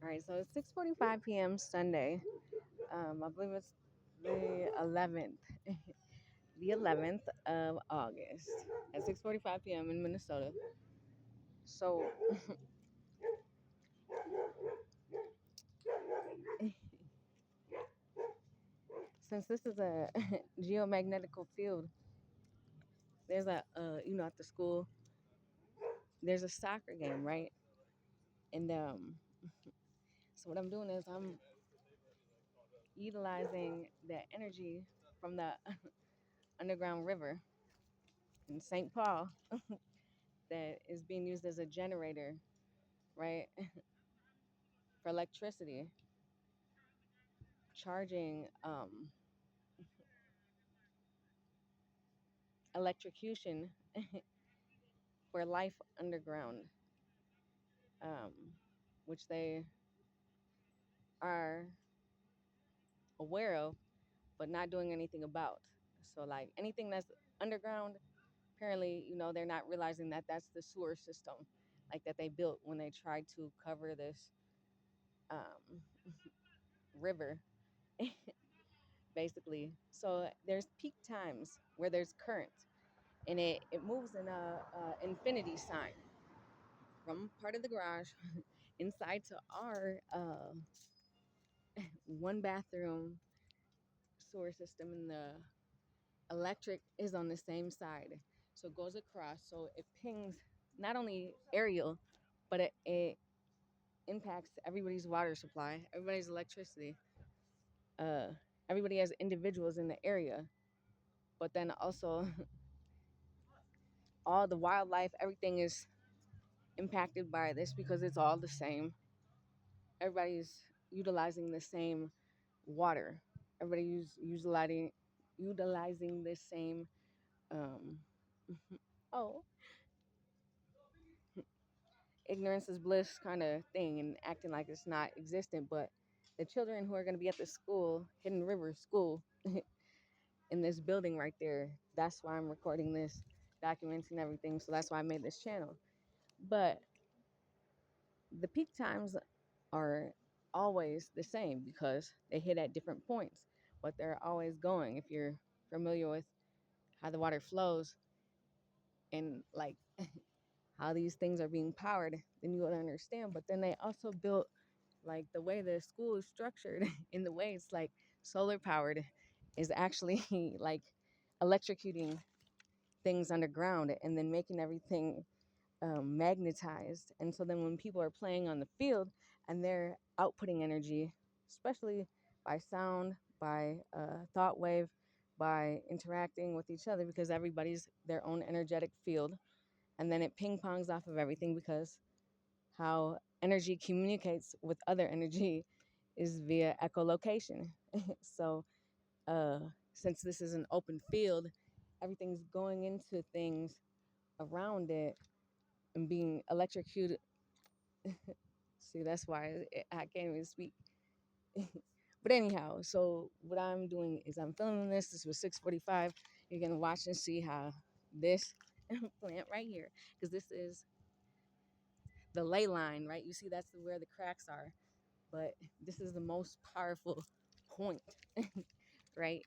All right, so it's 6:45 p.m. Sunday. I believe it's the 11th, the 11th of August at 6:45 p.m. in Minnesota. So, since this is a geomagnetical field, there's at the school, there's a soccer game, right? And so what I'm doing is I'm utilizing the energy from the underground river in St. Paul that is being used as a generator, right, for electricity, charging electrocution for life underground, um, which they are aware of, but not doing anything about. So, like anything that's underground, apparently, they're not realizing that that's the sewer system, like that they built when they tried to cover this um, river, basically. So there's peak times where there's current, and it moves in a infinity sign from part of the garage inside to our one bathroom sewer system, and the electric is on the same side. So it goes across. So it pings not only aerial, but it impacts everybody's water supply, everybody's electricity. Uh, Everybody has individuals in the area, but then also all the wildlife, everything is impacted by this because it's all the same. Everybody's utilizing the same water. Everybody's utilizing the same um, oh, ignorance is bliss kind of thing, and acting like it's not existent. But the children who are going to be at the school, Hidden River School, in this building right there, that's why I'm recording this, documenting everything. So that's why I made this channel. But the peak times are always the same because they hit at different points, but they're always going. If you're familiar with how the water flows and like how these things are being powered, then you would understand. But then they also built like the way the school is structured in the way it's like solar powered is actually like electrocuting things underground and then making everything magnetized. And so then when people are playing on the field and they're outputting energy, especially by sound, by thought wave, by interacting with each other, because everybody's their own energetic field, and then it ping pongs off of everything because how energy communicates with other energy is via echolocation. So uh, since this is an open field, everything's going into things around it and being electrocuted. See, that's why I can't even speak. But anyhow, so what I'm doing is I'm filming this. This was 6:45. You're gonna watch and see how this plant right here, because this is the ley line, right? You see that's where the cracks are, but this is the most powerful point, right?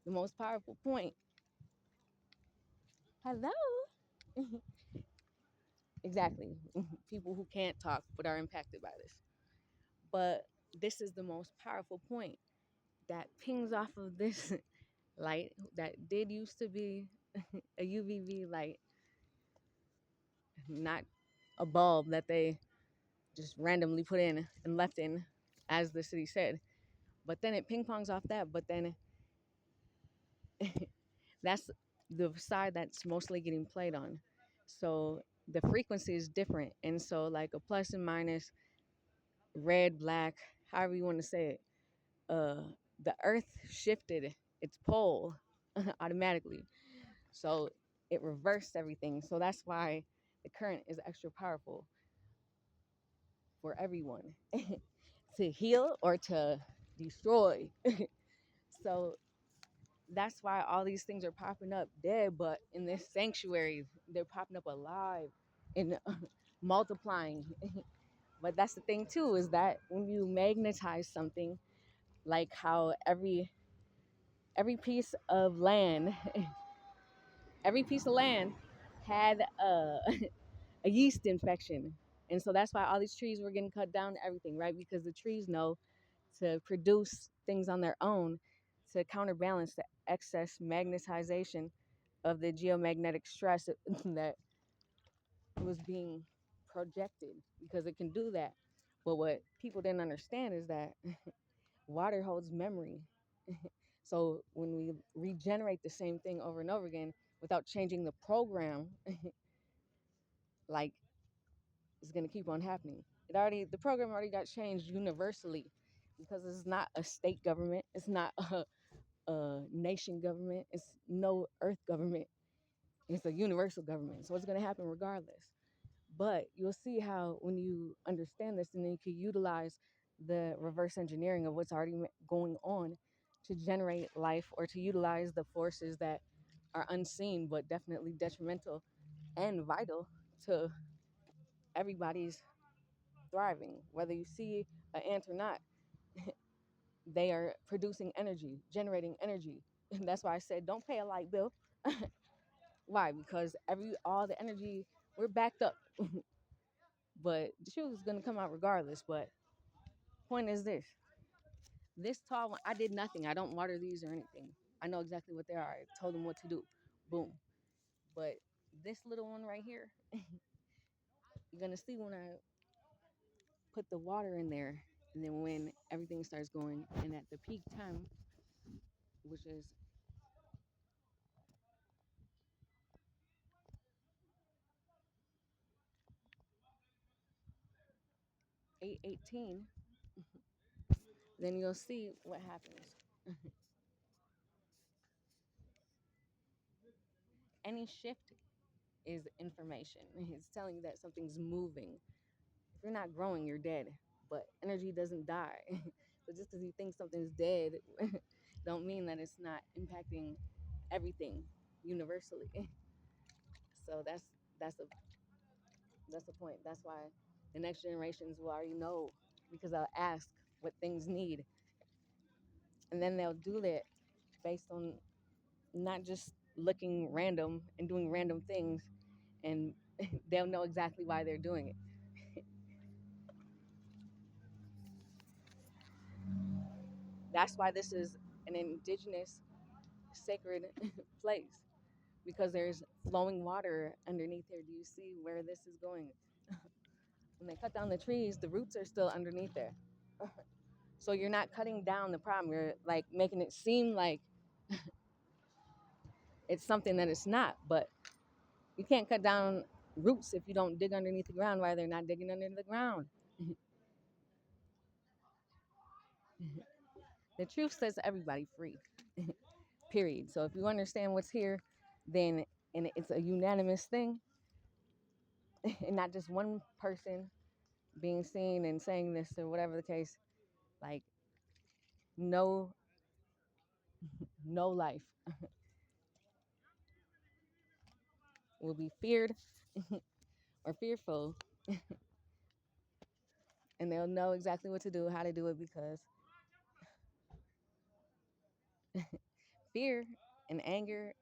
The most powerful point. Hello. Exactly. People who can't talk but are impacted by this. But this is the most powerful point that pings off of this light that did used to be a UVB light, not a bulb that they just randomly put in and left in, as the city said. But then it ping pongs off that. But then that's the side that's mostly getting played on. So the frequency is different. And so, like a plus and minus, red, black, however you want to say it, uh, the earth shifted its pole automatically. So it reversed everything. So that's why the current is extra powerful for everyone to heal or to destroy. So that's why all these things are popping up dead, but in this sanctuary, they're popping up alive and multiplying. But that's the thing too, is that when you magnetize something, like how every piece of land, every piece of land had a yeast infection. And so that's why all these trees were getting cut down to everything, right? Because the trees know to produce things on their own to counterbalance the excess magnetization of the geomagnetic stress that was being projected, because it can do that. But what people didn't understand is that water holds memory. So when we regenerate the same thing over and over again without changing the program, like, it's going to keep on happening. The program already got changed universally, because it's not a state government, it's not a nation government, it's no earth government, it's a universal government. So it's going to happen regardless. But you'll see how when you understand this, and then you can utilize the reverse engineering of what's already going on to generate life, or to utilize the forces that are unseen but definitely detrimental and vital to everybody's thriving. Whether you see an ant or not, they are producing energy, generating energy. And that's why I said don't pay a light bill. Why? Because all the energy, we're backed up. But the truth is gonna come out regardless. But point is this tall one, I did nothing. I don't water these or anything. I know exactly what they are. I told them what to do. Boom. But this little one right here, you're gonna see when I put the water in there, and then when everything starts going, and at the peak time, which is 8:18, then you'll see what happens. Any shift is information. It's telling you that something's moving. If you're not growing, you're dead. But energy doesn't die. So just because you think something's dead, don't mean that it's not impacting everything universally. So that's the point. That's why the next generations will already know, because I'll ask what things need, and then they'll do that based on not just looking random and doing random things, and they'll know exactly why they're doing it. That's why this is an indigenous sacred place, because there's flowing water underneath here. Do you see where this is going? When they cut down the trees, the roots are still underneath there. So you're not cutting down the problem. You're like making it seem like it's something that it's not. But you can't cut down roots if you don't dig underneath the ground. Why they're not digging under the ground? The truth sets everybody free. Period. So if you understand what's here, then, and it's a unanimous thing, and not just one person being seen and saying this or whatever the case, like, no, no life will be feared or fearful, and they'll know exactly what to do, how to do it, because fear and anger,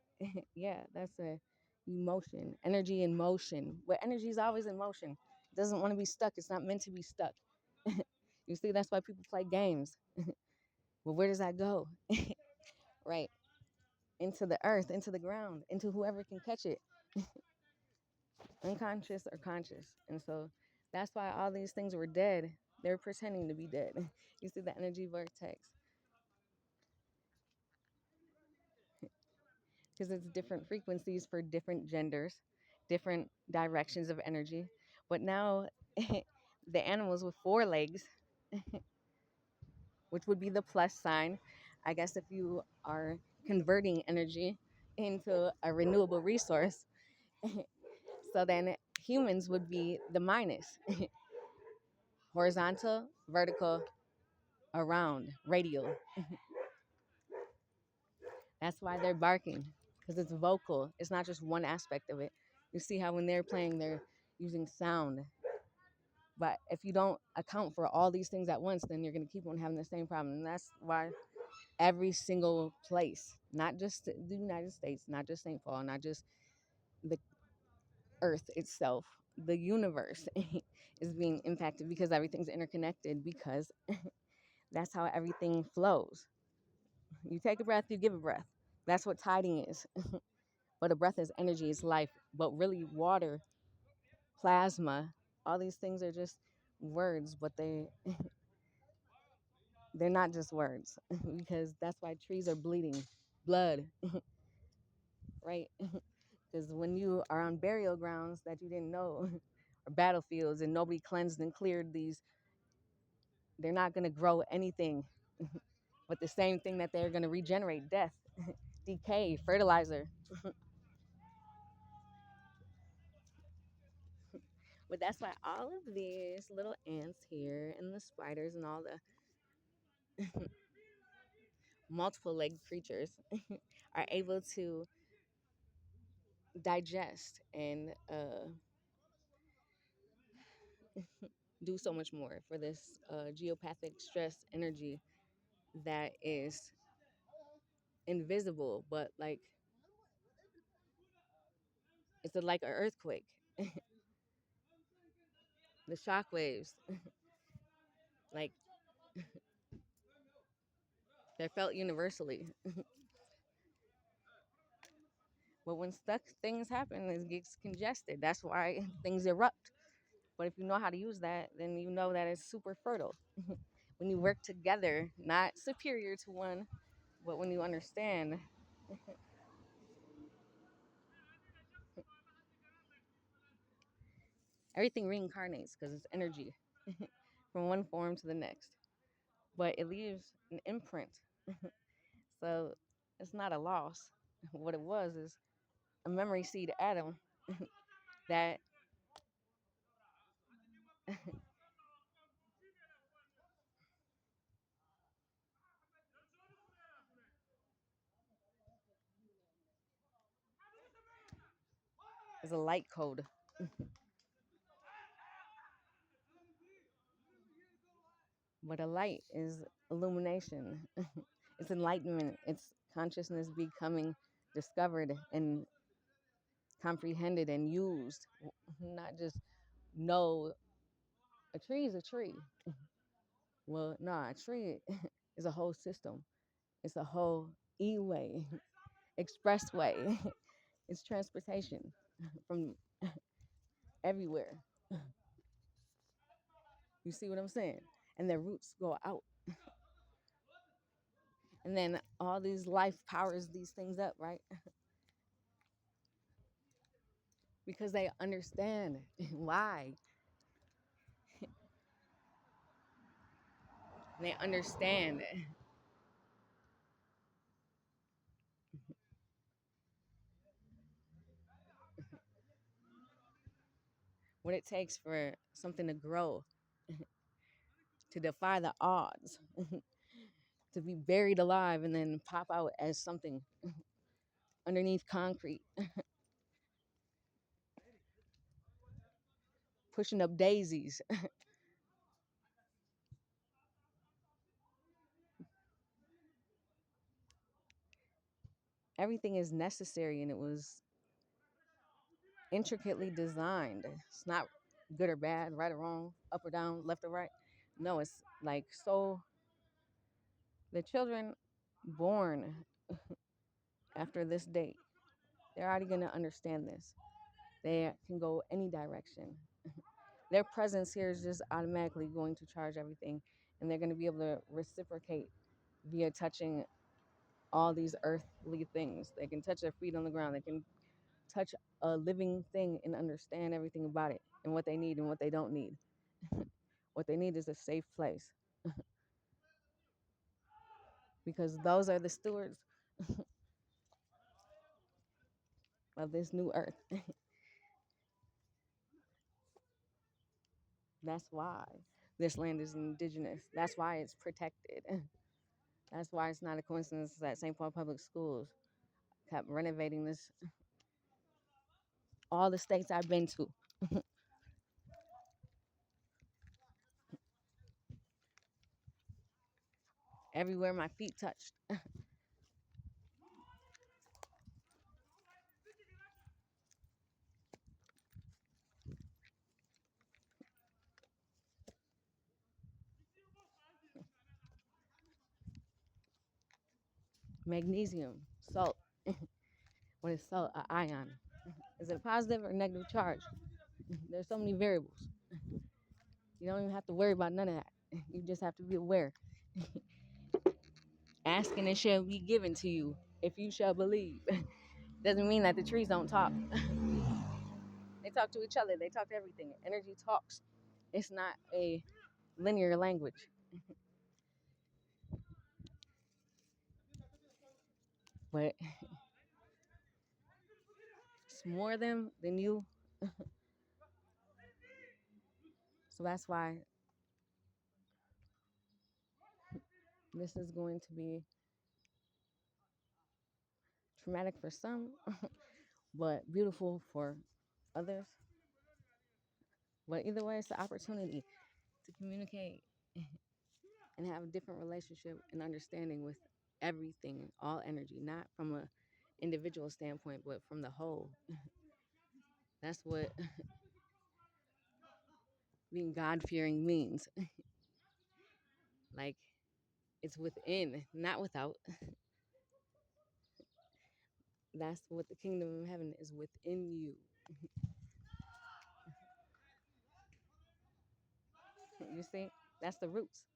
yeah, that's a emotion, energy in motion. But energy is always in motion. It doesn't want to be stuck. It's not meant to be stuck. You see, that's why people play games. Well, where does that go? Right, into the earth, into the ground, into whoever can catch it, unconscious or conscious. And so that's why all these things were dead. They're pretending to be dead. You see the energy vortex, because it's different frequencies for different genders, different directions of energy. But now the animals with four legs, which would be the plus sign, I guess, if you are converting energy into a renewable resource. So then humans would be the minus, horizontal, vertical, around, radial. That's why they're barking, because it's vocal. It's not just one aspect of it. You see how when they're playing, they're using sound. But if you don't account for all these things at once, then you're going to keep on having the same problem. And that's why every single place, not just the United States, not just St. Paul, not just the earth itself, the universe is being impacted because everything's interconnected, because that's how everything flows. You take a breath, you give a breath. That's what tiding is. But a breath is energy, is life. But really, water, plasma, all these things are just words, but they're not just words because that's why trees are bleeding blood, right? Because when you are on burial grounds that you didn't know, or battlefields, and nobody cleansed and cleared these, they're not going to grow anything but the same thing that they're going to regenerate: death, decay, fertilizer. But that's why all of these little ants here and the spiders and all the multiple legged creatures are able to digest and do so much more for this geopathic stress energy that is invisible, but like it's like an earthquake. The shock waves, like they're felt universally. But when stuck things happen, it gets congested. That's why things erupt. But if you know how to use that, then you know that it's super fertile. When you work together, not superior to one, but when you understand, everything reincarnates because it's energy from one form to the next. But it leaves an imprint. So it's not a loss. What it was is a memory seed atom that is a light code. But a light is illumination. It's enlightenment. It's consciousness becoming discovered and comprehended and used. Not just know a tree is a tree. Well, nah, a tree is a whole system. It's a whole e-way, expressway. It's transportation from everywhere. You see what I'm saying? And their roots go out. And then all these life powers these things up, right? Because they understand why. They understand what it takes for something to grow, to defy the odds, to be buried alive and then pop out as something underneath concrete, pushing up daisies. Everything is necessary and it was intricately designed. It's not good or bad, right or wrong, up or down, left or right. No, it's like so the children born after this date, they're already going to understand this. They can go any direction. Their presence here is just automatically going to charge everything, and they're going to be able to reciprocate via touching all these earthly things. They can touch their feet on the ground. They can touch a living thing and understand everything about it and what they need and what they don't need. What they need is a safe place because those are the stewards of this new earth. That's why this land is indigenous. That's why it's protected. That's why it's not a coincidence that St. Paul Public Schools kept renovating this. All the states I've been to, everywhere my feet touched. Magnesium, salt. What is salt? An ion. Is it a positive or negative charge? There's so many variables. You don't even have to worry about none of that. You just have to be aware. Asking and shall be given to you if you shall believe. Doesn't mean that the trees don't talk. They talk to each other. They talk to everything. Energy talks. It's not a linear language. But it's more them than you. So that's why this is going to be traumatic for some, but beautiful for others. But either way, it's an opportunity to communicate and have a different relationship and understanding with everything, all energy, not from a individual standpoint, but from the whole. That's what being God fearing means. Like it's within, not without. That's what the kingdom of heaven is within you. You see, that's the roots,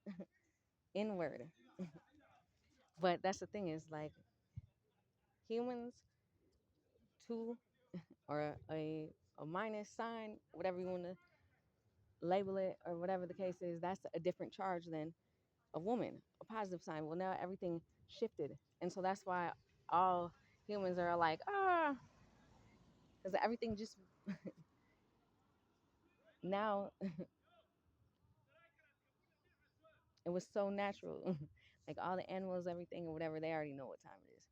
inward. But that's the thing is like humans, two or a minus sign, whatever you want to label it, or whatever the case is, that's a different charge than a woman, a positive sign. Well, now everything shifted. And so that's why all humans are like, because everything just now, it was so natural. Like all the animals, everything, or whatever, they already know what time it is.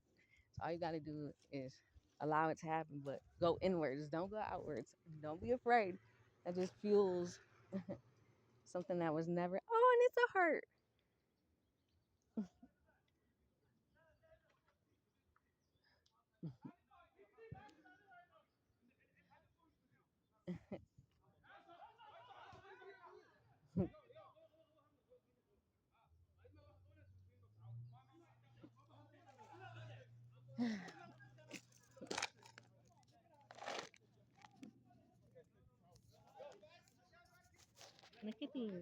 So all you got to do is allow it to happen, but go inwards. Don't go outwards. Don't be afraid. That just fuels something that was never, and it's a hurt. Look at these.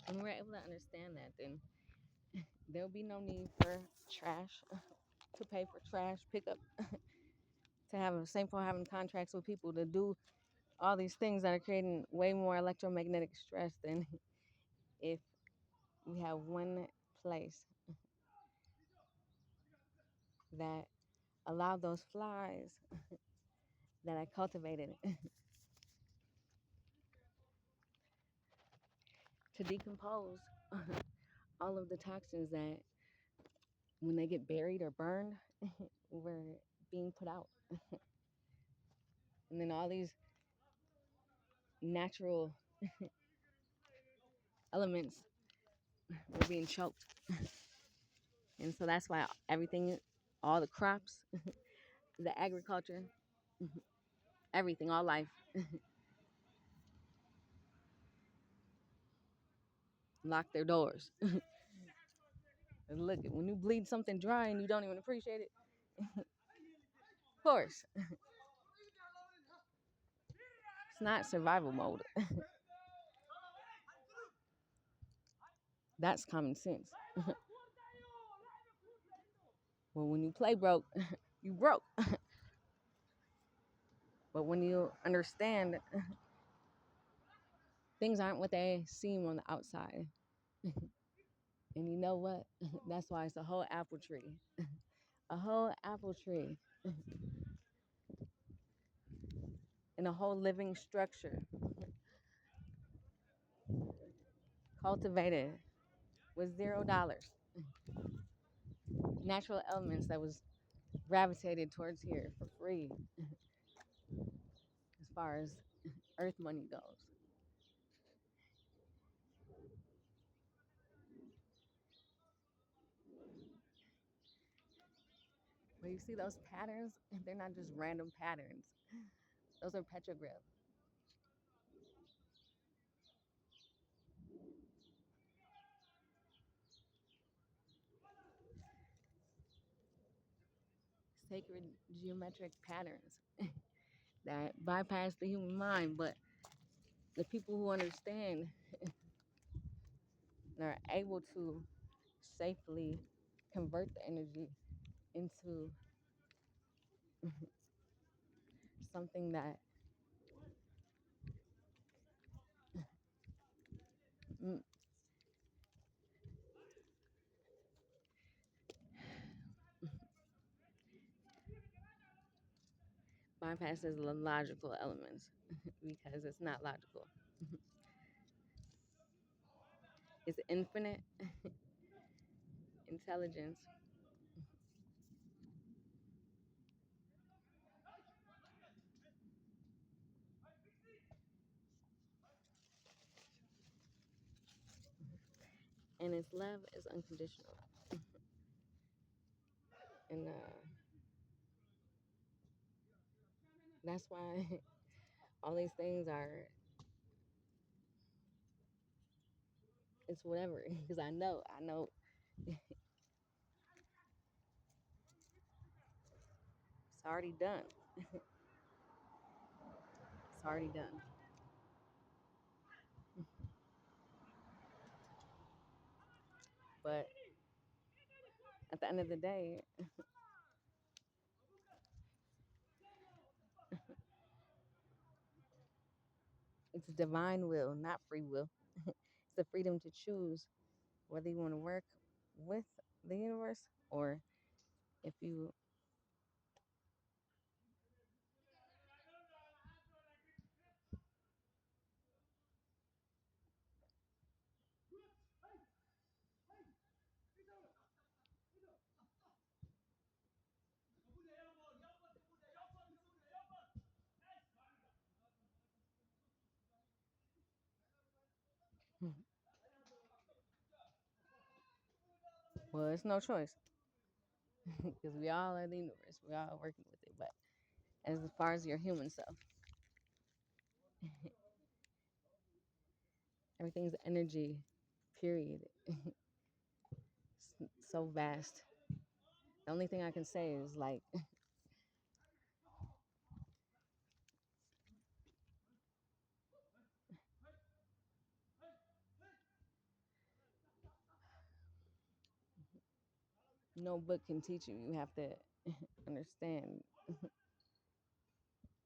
When we're able to understand that, then there'll be no need for trash, to pay for trash pickup, to have a same for having contracts with people to do all these things that are creating way more electromagnetic stress than if we have one place that allowed those flies that I cultivated to decompose all of the toxins that when they get buried or burned were being put out. And then all these natural elements were being choked. And so that's why everything, all the crops, the agriculture, everything, all life locked their doors. And look, when you bleed something dry and you don't even appreciate it, of course, it's not survival mode. That's common sense. Well, when you play broke, you broke. But when you understand things aren't what they seem on the outside, and you know what? That's why it's a whole apple tree. A whole apple tree. in a whole living structure, cultivated with $0, natural elements that was gravitated towards here for free as far as earth money goes. But you see those patterns, they're not just random patterns. Those are petroglyphs. Sacred geometric patterns that bypass the human mind, but the people who understand and are able to safely convert the energy into something that mm, bypasses the logical elements because it's not logical. It's infinite intelligence. And its love is unconditional. And that's why all these things are, it's whatever. Because I know it's already done. It's already done. But at the end of the day, it's divine will, not free will. It's the freedom to choose whether you want to work with the universe or if you, well, it's no choice because we all are the universe. We all working with it. But as far as your human self, everything's energy, period. It's so vast. The only thing I can say is like no book can teach you. You have to understand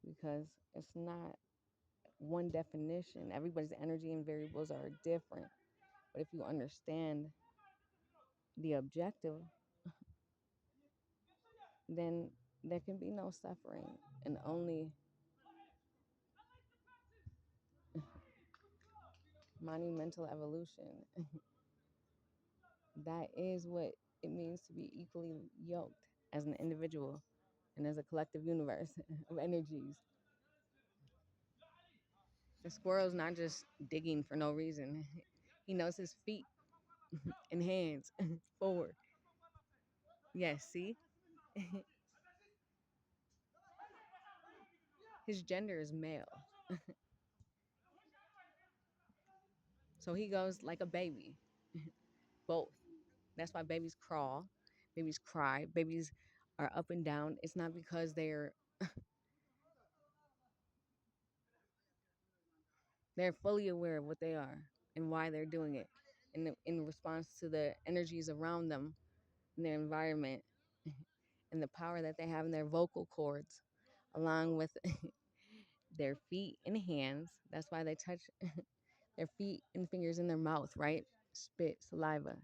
because it's not one definition. Everybody's energy and variables are different. But if you understand the objective, then there can be no suffering and only monumental evolution. That is what it means to be equally yoked as an individual and as a collective universe of energies. The squirrel's not just digging for no reason. He knows his feet and hands forward. Yes, see? His gender is male. So he goes like a baby, both. That's why babies crawl, babies cry, babies are up and down. It's not because they're fully aware of what they are and why they're doing it in response to the energies around them in their environment and the power that they have in their vocal cords along with their feet and hands. That's why they touch their feet and fingers in their mouth, right? Spit, saliva,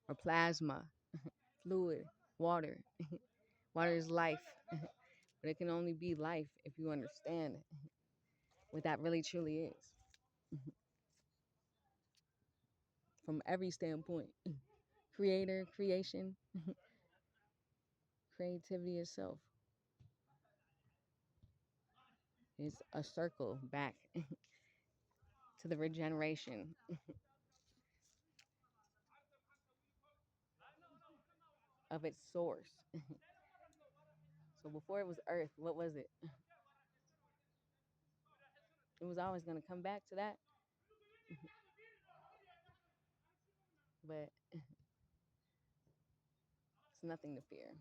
or plasma, fluid, water. Water is life. But it can only be life if you understand what that really truly is from every standpoint. Creator, creation, creativity itself is a circle back to the regeneration of its source. So before it was earth, what was it? It was always going to come back to that. But it's nothing to fear.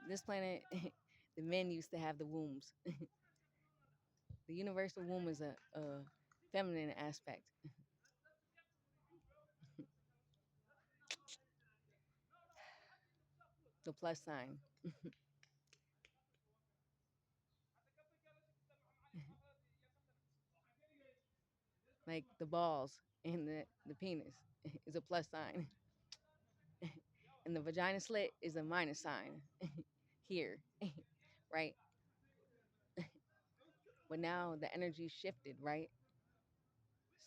This planet, the men used to have the wombs. The universal womb is a feminine aspect, the plus sign, like the balls and the penis is a plus sign, and the vagina slit is a minus sign here, right? But now the energy shifted, right?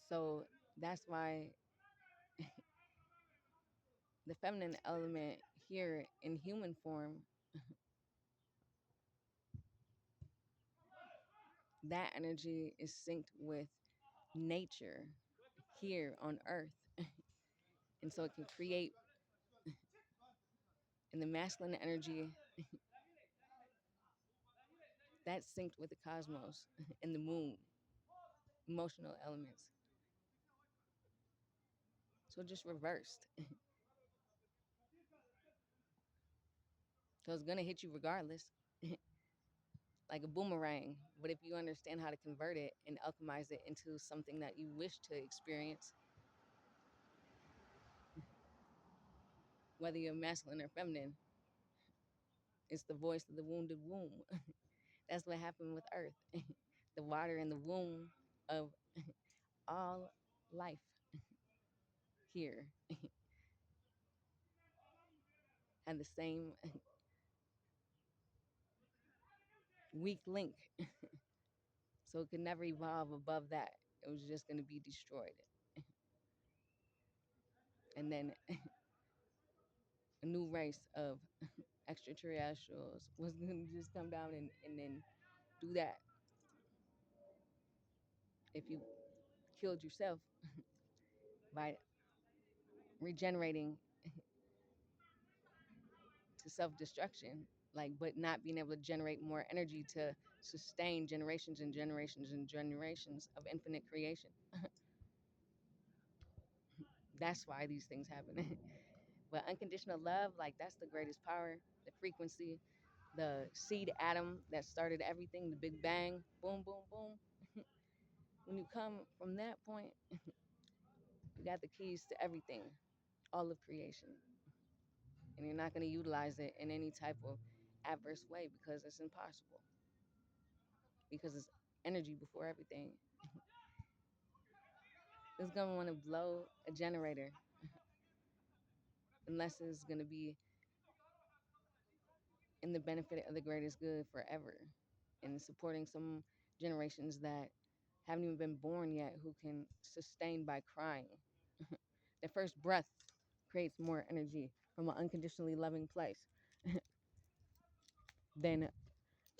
So that's why the feminine element here in human form, that energy is synced with nature here on earth. And so it can create, in the masculine energy, that's synced with the cosmos and the moon, emotional elements. So just reversed. So it's gonna hit you regardless, like a boomerang. But if you understand how to convert it and alchemize it into something that you wish to experience, whether you're masculine or feminine, it's the voice of the wounded womb. That's what happened with Earth. The water in the womb of all life here had the same weak link. So it could never evolve above that. It was just going to be destroyed. And then a new race of extraterrestrials was going to just come down and then do that. If you killed yourself by regenerating to self-destruction, like, but not being able to generate more energy to sustain generations and generations and generations of infinite creation. That's why these things happen. But unconditional love, like, that's the greatest power, the frequency, the seed atom that started everything, the big bang, boom, boom, boom. When you come from that point, you got the keys to everything, all of creation. And you're not going to utilize it in any type of adverse way because it's impossible. Because it's energy before everything. It's going to want to blow a generator unless it's going to be in the benefit of the greatest good forever and supporting some generations that haven't even been born yet who can sustain by crying. Their first breath creates more energy from an unconditionally loving place than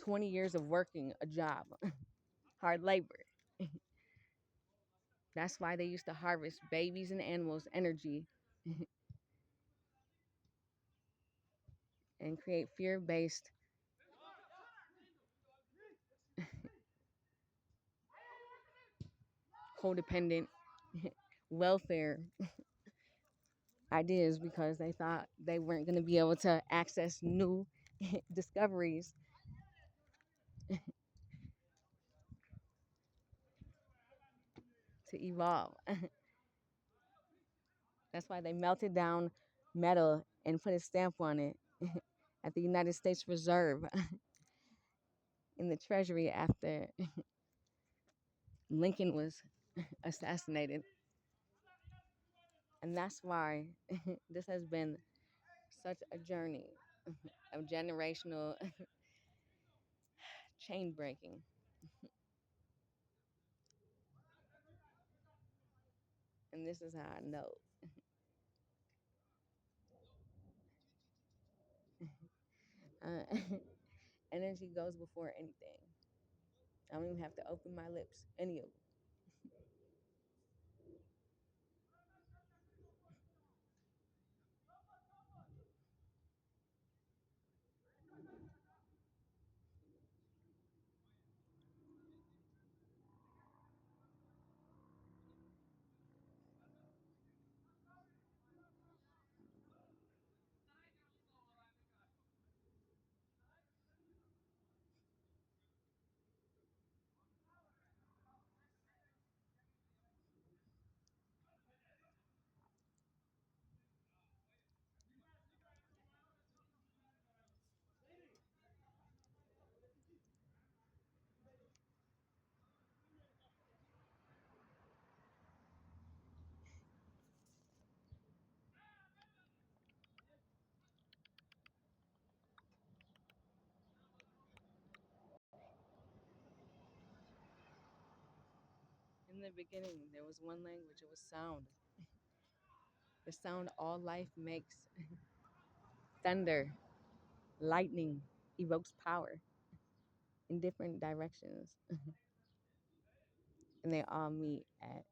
20 years of working a job, hard labor. That's why they used to harvest babies and animals' energy and create fear based, codependent welfare ideas because they thought they weren't going to be able to access new discoveries to evolve. That's why they melted down metal and put a stamp on it at the United States Reserve in the Treasury after Lincoln was assassinated. And that's why this has been such a journey of generational chain breaking. And this is how I know. Uh, energy goes before anything. I don't even have to open my lips, any of them. In the beginning, there was one language, it was sound. The sound all life makes. Thunder, lightning evokes power in different directions, and they all meet at